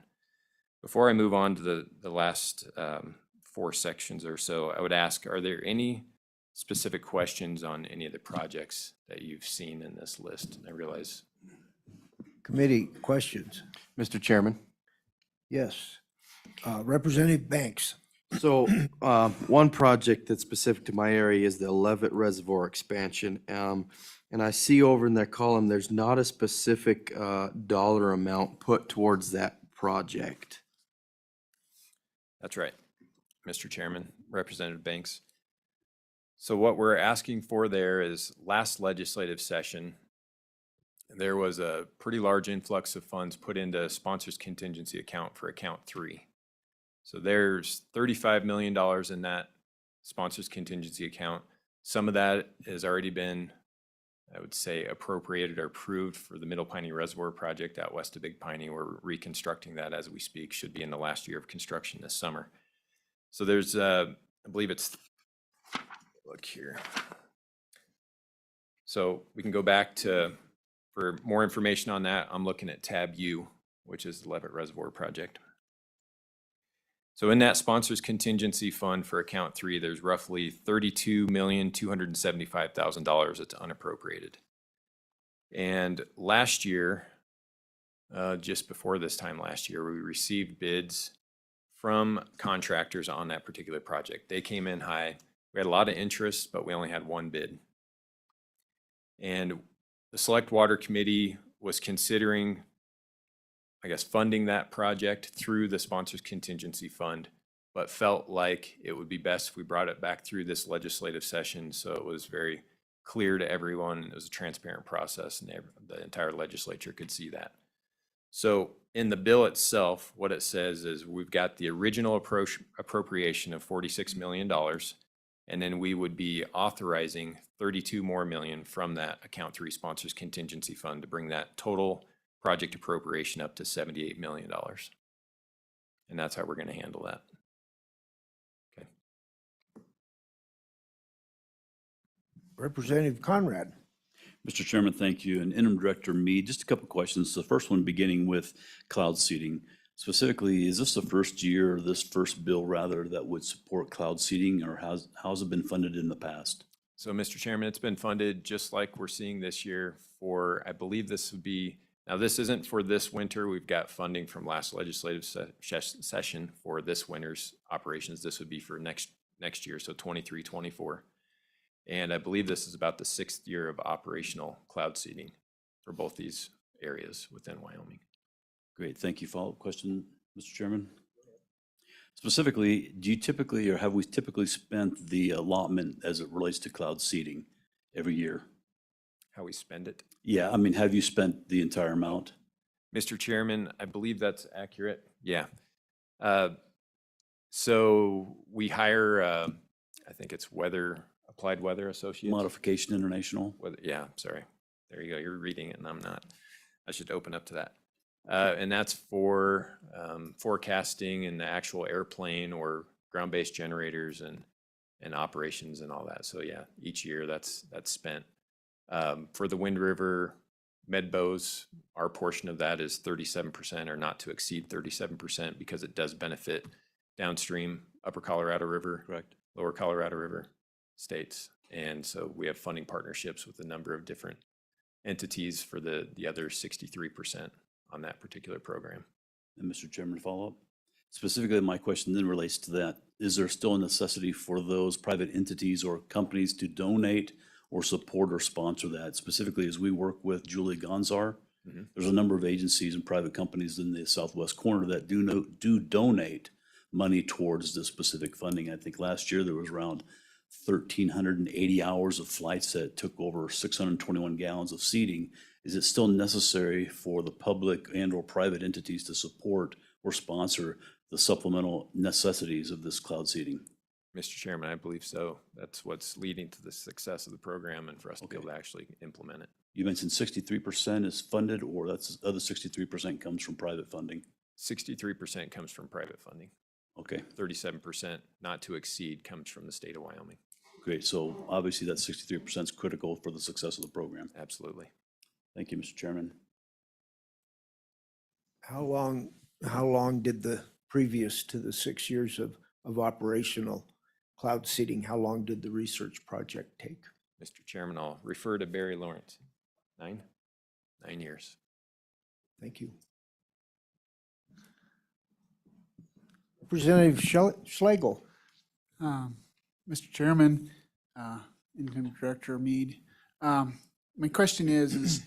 Before I move on to the last 4 sections or so, I would ask, are there any specific questions on any of the projects that you've seen in this list? I realize. Committee questions? Mr. Chairman. Yes. Representative Banks. So one project that's specific to my area is the Levitt Reservoir expansion. And I see over in that column, there's not a specific dollar amount put towards that project. That's right, Mr. Chairman, Representative Banks. So what we're asking for there is last legislative session, there was a pretty large influx of funds put into sponsors contingency account for account 3. So there's $35 million in that sponsors contingency account. Some of that has already been, I would say, appropriated or approved for the Middle Piney Reservoir project out west of Big Piney. We're reconstructing that as we speak, should be in the last year of construction this summer. So there's, I believe it's, look here. So we can go back to, for more information on that, I'm looking at tab U, which is the Levitt Reservoir project. So in that sponsors contingency fund for account 3, there's roughly $32,275,000 that's unappropriated. And last year, just before this time last year, we received bids from contractors on that particular project. They came in high. We had a lot of interest, but we only had one bid. And the Select Water Committee was considering, I guess, funding that project through the Sponsors Contingency Fund, but felt like it would be best if we brought it back through this legislative session so it was very clear to everyone. It was a transparent process and the entire legislature could see that. So in the bill itself, what it says is we've got the original appropriation of $46 million, and then we would be authorizing 32 more million from that account 3 Sponsors Contingency Fund to bring that total project appropriation up to $78 million. And that's how we're going to handle that. Okay. Representative Conrad. Mr. Chairman, thank you. And Interim Director Mead, just a couple of questions. The first one beginning with cloud seeding. Specifically, is this the first year, this first bill rather, that would support cloud seeding, or how's it been funded in the past? So, Mr. Chairman, it's been funded just like we're seeing this year for, I believe this would be, now this isn't for this winter. We've got funding from last legislative session for this winter's operations. This would be for next year, so 23-24. And I believe this is about the 6th year of operational cloud seeding for both these areas within Wyoming. Great, thank you. Follow-up question, Mr. Chairman? Specifically, do you typically, or have we typically spent the allotment as it relates to cloud seeding every year? How we spend it? Yeah, I mean, have you spent the entire amount? Mr. Chairman, I believe that's accurate. Yeah. So we hire, I think it's Applied Weather Associates. Modification International? Yeah, sorry. There you go. You're reading it and I'm not. I should open up to that. And that's for forecasting and the actual airplane or ground-based generators and operations and all that. So yeah, each year that's spent. For the Wind River MedBOs, our portion of that is 37% or not to exceed 37% because it does benefit downstream Upper Colorado River, Correct. Lower Colorado River states. And so we have funding partnerships with a number of different entities for the other 63% on that particular program. And Mr. Chairman, follow-up? Specifically, my question then relates to that. Is there still a necessity for those private entities or companies to donate or support or sponsor that? Specifically, as we work with Julie Gonzar, there's a number of agencies and private companies in the southwest corner that do donate money towards this specific funding. I think last year there was around 1,380 hours of flights that took over 621 gallons of seeding. Is it still necessary for the public and or private entities to support or sponsor the supplemental necessities of this cloud seeding? Mr. Chairman, I believe so. That's what's leading to the success of the program and for us to be able to actually implement it. You mentioned 63% is funded, or that's the other 63% comes from private funding? 63% comes from private funding. Okay, 37% not to exceed comes from the state of Wyoming. great. So obviously that 63% is critical for the success of the program. Absolutely. Thank you, Mr. Chairman. How long did the previous to the 6 years of operational cloud seeding, how long did the research project take? Mr. Chairman, I'll refer to Barry Lawrence. 9 years. Thank you. Representative Schlegel. Mr. Chairman, Interim Director Mead, my question is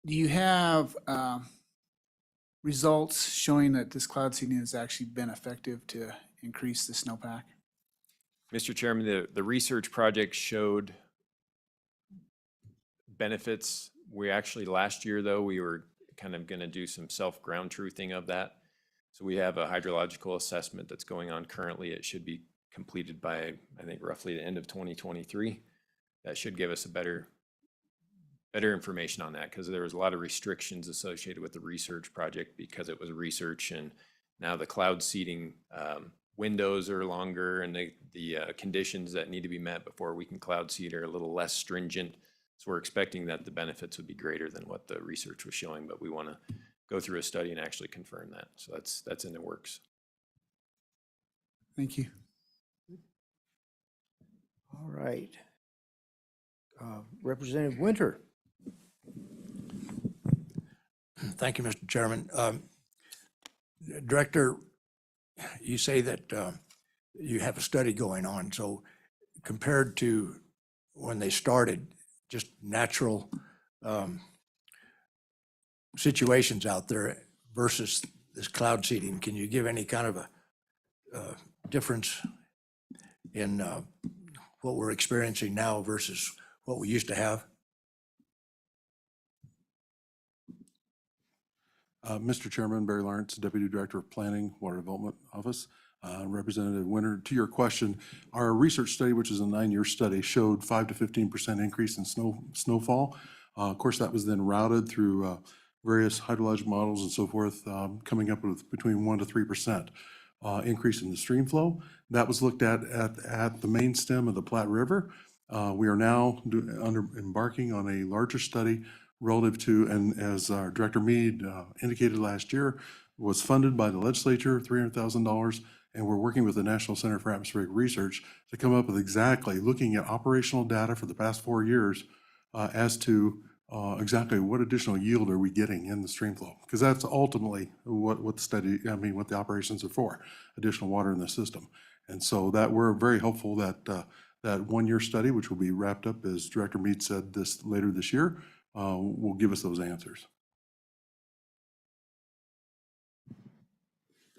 do you have results showing that this cloud seeding has actually been effective to increase the snowpack? Mr. Chairman, the research project showed benefits. We actually, last year though, we were kind of gonna do some self-ground truthing of that. So we have a hydrological assessment that's going on currently. It should be completed by, I think, roughly the end of 2023. That should give us a better information on that, because there was a lot of restrictions associated with the research project because it was research, and now the cloud seeding windows are longer, and the conditions that need to be met before we can cloud seed are a little less stringent. So we're expecting that the benefits would be greater than what the research was showing, but we want to go through a study and actually confirm that. So that's in the works. Thank you. All right. Representative Winter. Thank you, Mr. Chairman. Director, you say that you have a study going on, so compared to when they started, just natural situations out there versus this cloud seeding, can you give any kind of a difference in what we're experiencing now versus what we used to have? Mr. Chairman, Barry Lawrence, Deputy Director of Planning, Water Development Office. Representative Winter, to your question, our research study, which is a 9-year study, showed 5 to 15% increase in snowfall. Of course, that was then routed through various hydrologic models and so forth, coming up with between 1 to 3% increase in the stream flow. That was looked at the main stem of the Platte River. We are now embarking on a larger study relative to, and as our Director Mead indicated last year, was funded by the legislature, $300,000, and we're working with the National Center for Atmospheric Research to come up with exactly looking at operational data for the past 4 years as to exactly what additional yield are we getting in the stream flow, because that's ultimately what the study, what the operations are for, additional water in the system. And so that we're very hopeful that that 1-year study, which will be wrapped up, as Director Mead said, later this year, will give us those answers.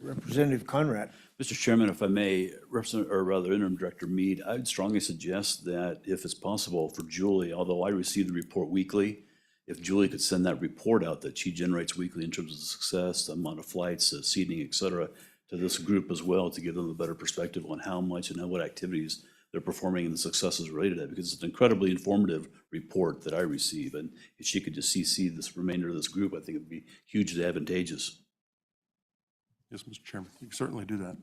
Representative Conrad. Mr. Chairman, if I may, Interim Director Mead, I would strongly suggest that if it's possible for Julie, although I receive the report weekly, if Julie could send that report out that she generates weekly in terms of success, the amount of flights, seeding, et cetera, to this group as well, to give them a better perspective on how much and what activities they're performing and the successes related to that, because it's an incredibly informative report that I receive. And if she could just CC this remainder of this group, I think it'd be hugely advantageous. Yes, Mr. Chairman, you can certainly do that.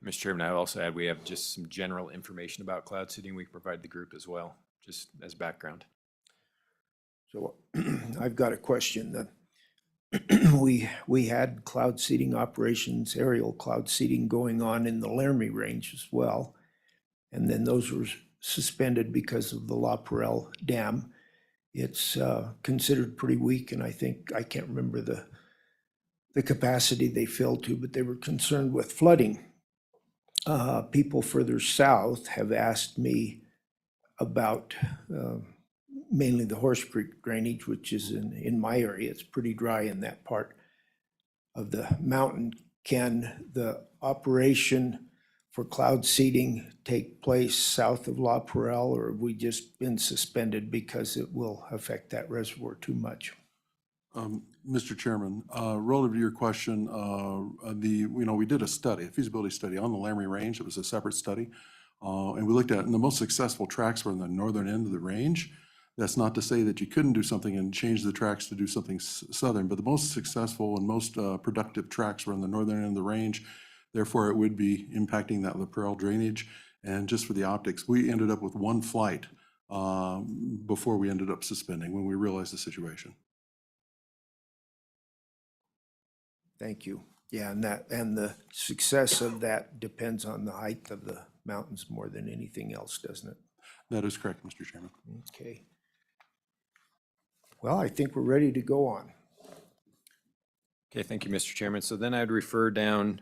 Mr. Chairman, I also add we have just some general information about cloud seeding we can provide the group as well, just as background. So I've got a question. We had cloud seeding operations, aerial cloud seeding going on in the Laramie Range as well. And then those were suspended because of the La Perelle Dam. It's considered pretty weak, and I think, I can't remember the capacity they filled to, but they were concerned with flooding. People further south have asked me about mainly the Horse Creek drainage, which is in my area. It's pretty dry in that part of the mountain. Can the operation for cloud seeding take place south of La Perelle, or have we just been suspended because it will affect that reservoir too much? Mr. Chairman, relative to your question, we did a study, a feasibility study on the Laramie Range. It was a separate study. And we looked at, and the most successful tracks were in the northern end of the range. That's not to say that you couldn't do something and change the tracks to do something southern, but the most successful and most productive tracks were in the northern end of the range. Therefore, it would be impacting that La Perelle drainage. And just for the optics, we ended up with 1 flight before we ended up suspending when we realized the situation. Thank you. Yeah, and the success of that depends on the height of the mountains more than anything else, doesn't it? That is correct, Mr. Chairman. Okay. Well, I think we're ready to go on. Okay, thank you, Mr. Chairman. So then I'd refer down,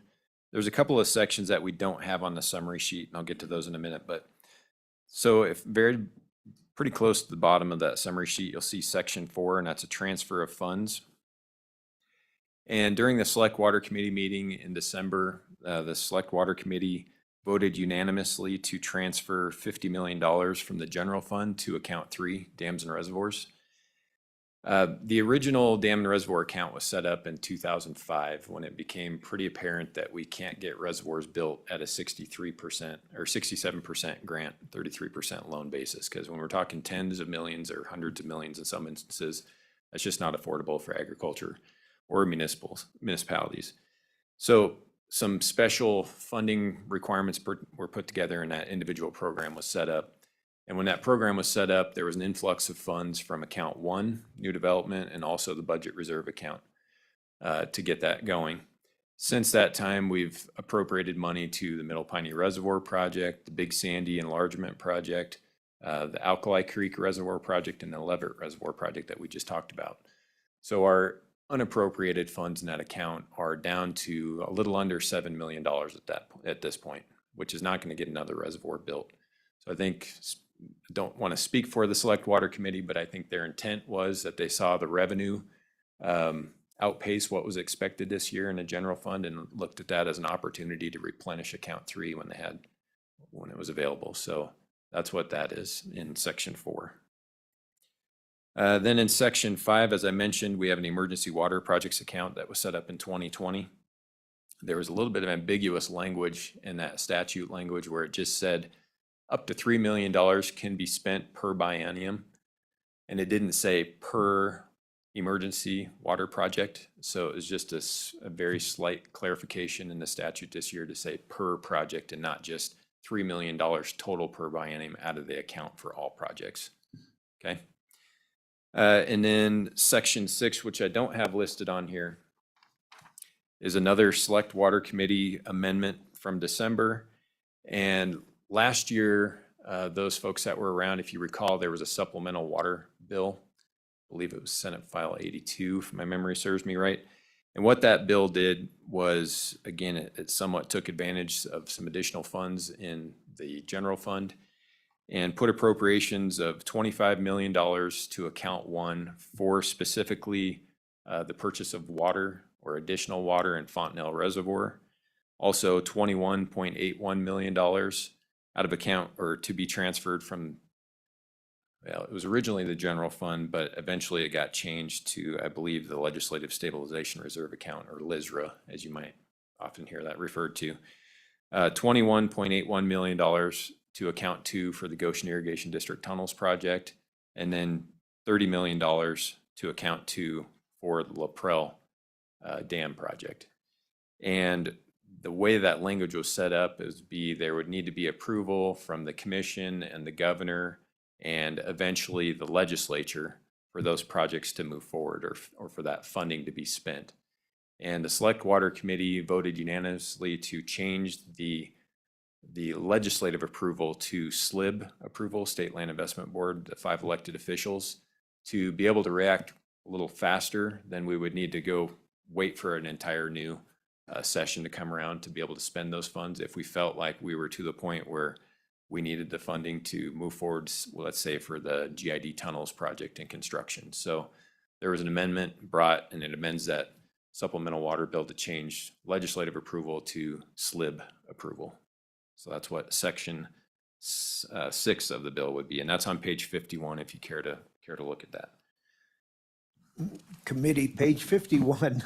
there's a couple of sections that we don't have on the summary sheet, and I'll get to those in a minute. But so if pretty close to the bottom of that summary sheet, you'll see section 4, and that's a transfer of funds. And during the Select Water Committee meeting in December, the Select Water Committee voted unanimously to transfer $50 million from the general fund to account 3, dams and reservoirs. The original dam and reservoir account was set up in 2005 when it became pretty apparent that we can't get reservoirs built at a 63% or 67% grant, 33% loan basis. Because when we're talking tens of millions or hundreds of millions in some instances, that's just not affordable for agriculture or municipalities. So some special funding requirements were put together and that individual program was set up. And when that program was set up, there was an influx of funds from account 1, new development, and also the budget reserve account to get that going. Since that time, we've appropriated money to the Middle Piney Reservoir Project, the Big Sandy Enlargement Project, the Alkali Creek Reservoir Project, and the Levitt Reservoir Project that we just talked about. So our unappropriated funds in that account are down to a little under $7 million at this point, which is not going to get another reservoir built. So I think, I don't want to speak for the Select Water Committee, but I think their intent was that they saw the revenue outpace what was expected this year in the general fund and looked at that as an opportunity to replenish account 3 when it was available. So that's what that is in section 4. Then in section 5, as I mentioned, we have an emergency water projects account that was set up in 2020. There was a little bit of ambiguous language in that statute language where it just said up to $3 million can be spent per biennium. And it didn't say per emergency water project. So it was just a very slight clarification in the statute this year to say per project and not just $3 million total per biennium out of the account for all projects. Okay. And then section 6, which I don't have listed on here, is another Select Water Committee amendment from December. And last year, those folks that were around, if you recall, there was a supplemental water bill. I believe it was Senate File 82, if my memory serves me right. And what that bill did was, again, it somewhat took advantage of some additional funds in the general fund and put appropriations of $25 million to account 1 for specifically the purchase of water or additional water in Fontenelle Reservoir. Also $21.81 million out of account or to be transferred from, well, it was originally the general fund, but eventually it got changed to, I believe, the Legislative Stabilization Reserve Account, or LSRA, as you might often hear that referred to. $21.81 million to account 2 for the Goshen Irrigation District Tunnels Project, and then $30 million to account 2 for the LaPrelle Dam Project. And the way that language was set up is there would need to be approval from the commission and the governor and eventually the legislature for those projects to move forward or for that funding to be spent. And the Select Water Committee voted unanimously to change the legislative approval to SLIB approval, State Land Investment Board, the 5 elected officials, to be able to react a little faster than we would need to go wait for an entire new session to come around to be able to spend those funds if we felt like we were to the point where we needed the funding to move forward, let's say for the GID tunnels project in construction. So there was an amendment brought and it amends that supplemental water bill to change legislative approval to SLIB approval. So that's what section 6 of the bill would be. And that's on page 51 if you care to look at that. Committee, page 51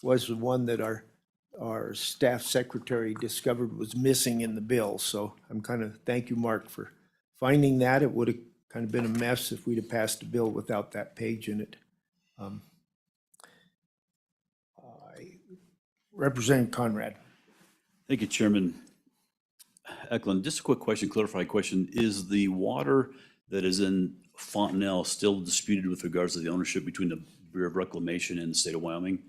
was the one that our staff secretary discovered was missing in the bill. So I'm thank you, Mark, for finding that. It would have kind of been a mess if we'd have passed a bill without that page in it. Representative Conrad. Thank you, Chairman Eklund. Just a quick question, clarifying question. Is the water that is in Fontenelle still disputed with regards to the ownership between the Bureau of Reclamation and the state of Wyoming?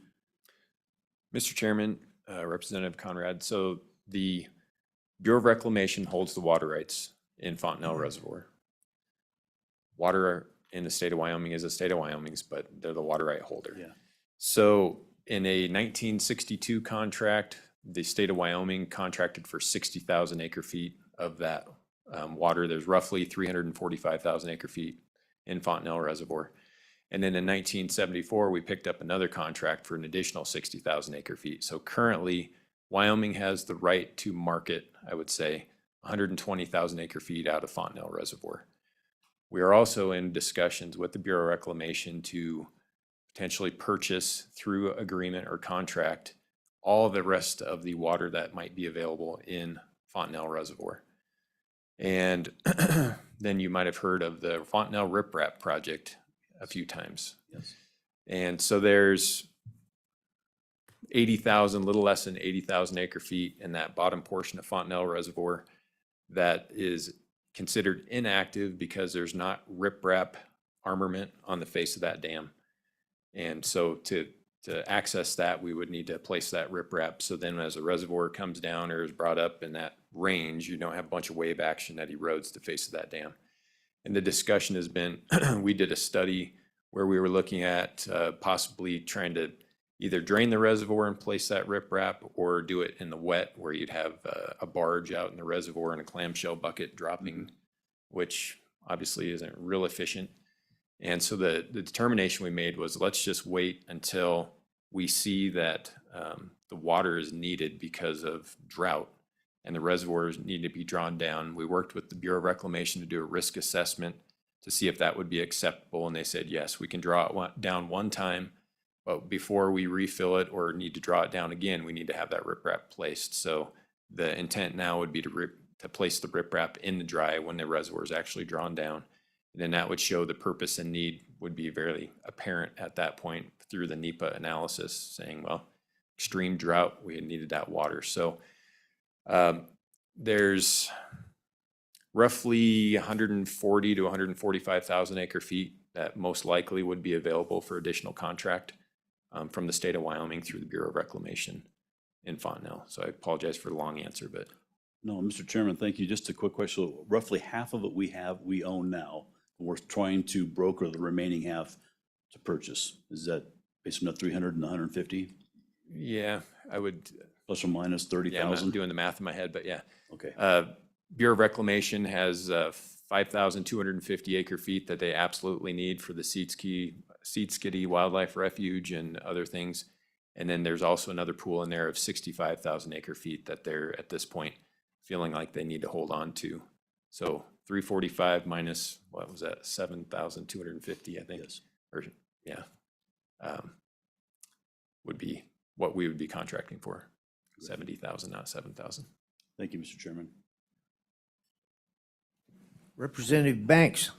Mr. Chairman, Representative Conrad, so the Bureau of Reclamation holds the water rights in Fontenelle Reservoir. Water in the state of Wyoming is the state of Wyoming's, but they're the water right holder. Yeah. So in a 1962 contract, the state of Wyoming contracted for 60,000 acre feet of that water. There's roughly 345,000 acre feet in Fontenelle Reservoir. And then in 1974, we picked up another contract for an additional 60,000 acre feet. So currently, Wyoming has the right to market, I would say, 120,000 acre feet out of Fontenelle Reservoir. We are also in discussions with the Bureau of Reclamation to potentially purchase through agreement or contract all the rest of the water that might be available in Fontenelle Reservoir. And then you might have heard of the Fontenelle Riprap project a few times. Yes. And so there's 80,000, little less than 80,000 acre feet in that bottom portion of Fontenelle Reservoir that is considered inactive because there's not riprap armament on the face of that dam. And so to access that, we would need to place that riprap. So then as the reservoir comes down or is brought up in that range, you don't have a bunch of wave action that erodes the face of that dam. And the discussion has been, we did a study where we were looking at possibly trying to either drain the reservoir and place that riprap or do it in the wet where you'd have a barge out in the reservoir and a clamshell bucket dropping, which obviously isn't real efficient. And so the determination we made was let's just wait until we see that the water is needed because of drought and the reservoirs need to be drawn down. We worked with the Bureau of Reclamation to do a risk assessment to see if that would be acceptable. And they said, yes, we can draw it down one time, but before we refill it or need to draw it down again, we need to have that riprap placed. So the intent now would be to place the riprap in the dry when the reservoir is actually drawn down. And then that would show the purpose and need would be very apparent at that point through the NEPA analysis saying, well, extreme drought, we needed that water. So there's roughly 140 to 145,000 acre feet that most likely would be available for additional contract from the state of Wyoming through the Bureau of Reclamation in Fontenelle. So I apologize for the long answer, but. No, Mr. Chairman, thank you. Just a quick question. So roughly half of it we own now. We're trying to broker the remaining half to purchase. Is that based on the 300 and 150? Yeah, I would. Plus or minus Yeah, I'm not 30,000? doing the math in my head, but yeah. Okay. Bureau of Reclamation has 5,250 acre feet that they absolutely need for the Seed-Skiddy Wildlife Refuge and other things. And then there's also another pool in there of 65,000 acre feet that they're at this point feeling like they need to hold on to. So 345 minus, what was that, 7,250, I think? Yes. Or, yeah. Would be what we would be contracting for. 70,000, not 7,000. Thank you, Mr. Chairman. Representative Banks.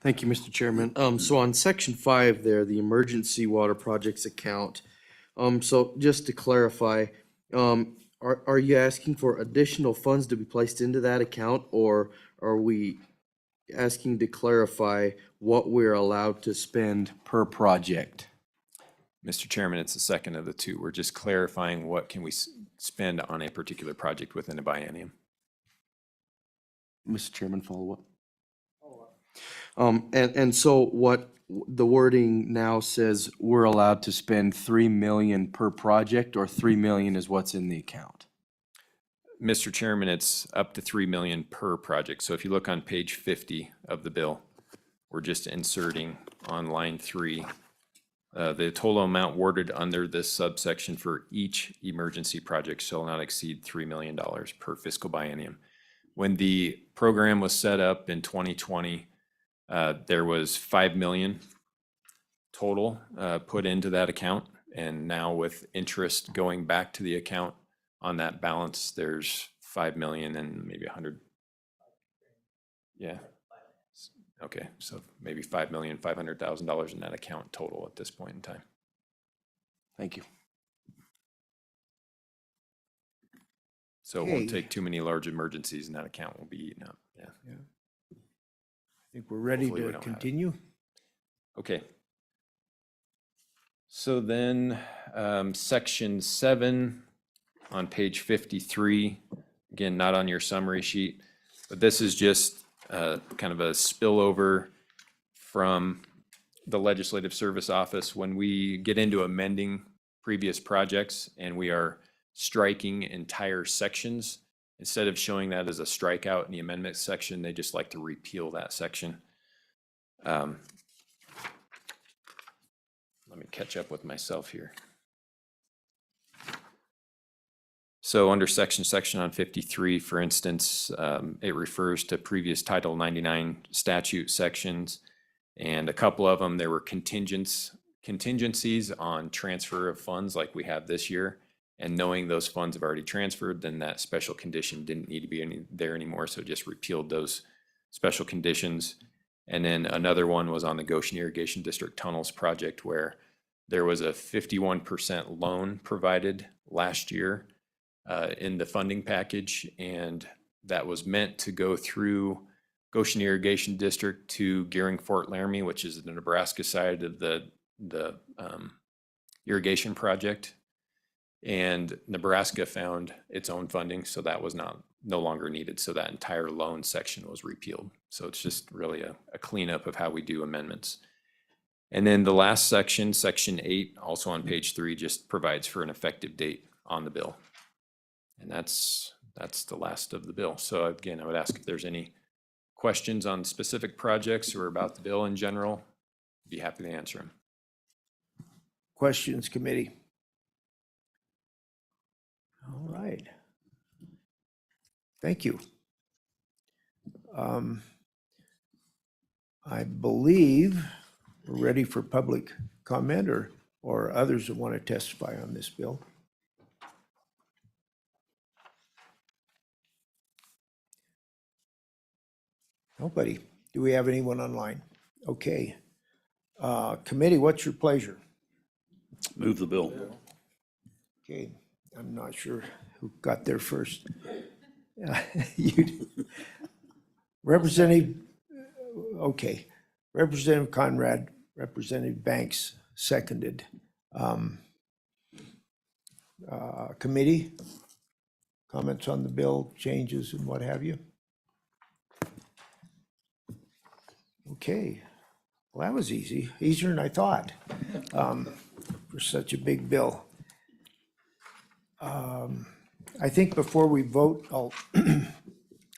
Thank you, Mr. Chairman. So on section 5 there, the emergency water projects account. So just to clarify, are you asking for additional funds to be placed into that account, or are we asking to clarify what we're allowed to spend per project? Mr. Chairman, it's the second of the two. We're just clarifying what can we spend on a particular project within a biennium. Mr. Chairman, follow up. And so what the wording now says, we're allowed to spend 3 million per project, or 3 million is what's in the account? Mr. Chairman, it's up to 3 million per project. So if you look on page 50 of the bill, we're just inserting on line 3, the total amount awarded under this subsection for each emergency project shall not exceed $3 million per fiscal biennium. When the program was set up in 2020, there was 5 million total put into that account. And now with interest going back to the account on that balance, there's 5 million and maybe 100. Yeah. Okay, so maybe $5,500,000 in that account total at this point in time. Thank you. So it Okay. won't take too many large emergencies and that account will be eaten up. Yeah. I think we're ready Hopefully we to don't have it. continue. Okay. So then, section 7 on page 53, again, not on your summary sheet, but this is just kind of a spillover from the Legislative Service Office. When we get into amending previous projects and we are striking entire sections, instead of showing that as a strikeout in the amendment section, they just like to repeal that section. Let me catch up with myself here. So under section on 53, for instance, it refers to previous Title 99 statute sections. And a couple of them, there were contingencies on transfer of funds like we have this year. And knowing those funds have already transferred, then that special condition didn't need to be there anymore. So just repealed those special conditions. And then another one was on the Goshen Irrigation District Tunnels project where there was a 51% loan provided last year in the funding package. And that was meant to go through Goshen Irrigation District to Gearing Fort Laramie, which is the Nebraska side of the irrigation project. And Nebraska found its own funding, so that was no longer needed. So that entire loan section was repealed. So it's just really a cleanup of how we do amendments. And then the last section, section 8, also on page 3, just provides for an effective date on the bill. And that's the last of the bill. So again, I would ask if there's any questions on specific projects or about the bill in general. Be happy to answer them. Questions, committee? All right. Thank you. I believe we're ready for public comment or others that want to testify on this bill. Nobody. Do we have anyone online? Okay. Committee, what's your pleasure? Move the bill. Okay, I'm not sure who got there first. You- Representative, okay, Representative Conrad, Representative Banks seconded. Committee, comments on the bill, changes and what have you? Okay, well, that was easy, easier than I thought for such a big bill. I think before we vote,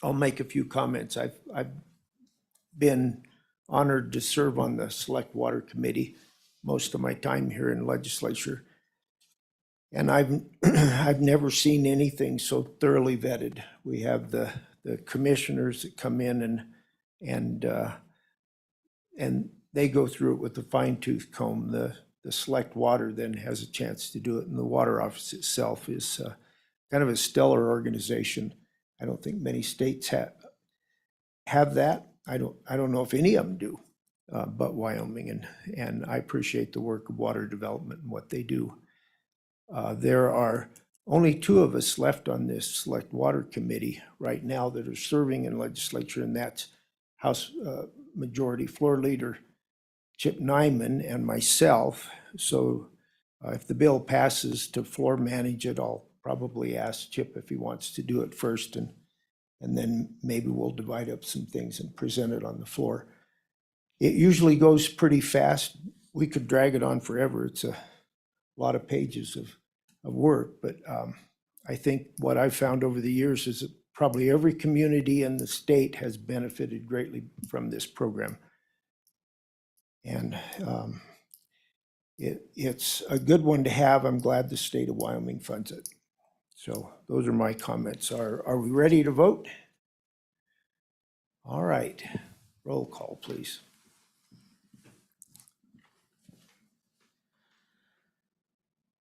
I'll make a few comments. I've been honored to serve on the Select Water Committee most of my time here in legislature. And I've never seen anything so thoroughly vetted. We have the commissioners that come in and they go through it with a fine tooth comb. The Select Water then has a chance to do it, and the Water Office itself is kind of a stellar organization. I don't think many states have that. I don't know if any of them do, but Wyoming, and I appreciate the work of Water Development and what they do. There are only 2 of us left on this Select Water Committee right now that are serving in legislature, and that's House Majority Floor Leader Chip Nyman and myself. So if the bill passes to floor manage it, I'll probably ask Chip if he wants to do it first, and then maybe we'll divide up some things and present it on the floor. It usually goes pretty fast. We could drag it on forever. It's a lot of pages of work, but I think what I've found over the years is that probably every community in the state has benefited greatly from this program. And it's a good one to have. I'm glad the state of Wyoming funds it. So those are my comments. Are we ready to vote? All right, roll call, please.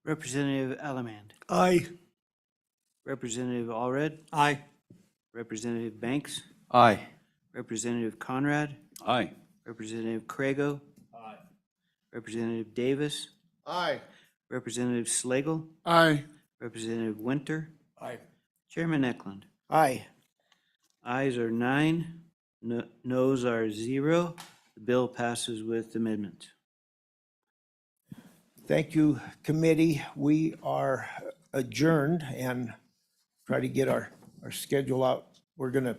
Representative Allemand. Aye. Representative Allred. Aye. Representative Banks. Aye. Representative Conrad. Aye. Representative Crago. Aye. Representative Davis. Aye. Representative Slagle. Aye. Representative Winter. Aye. Chairman Eklund. Aye. Ayes are 9, noes are 0. The bill passes with amendment. Thank you, committee. We are adjourned and try to get our schedule out. We're going to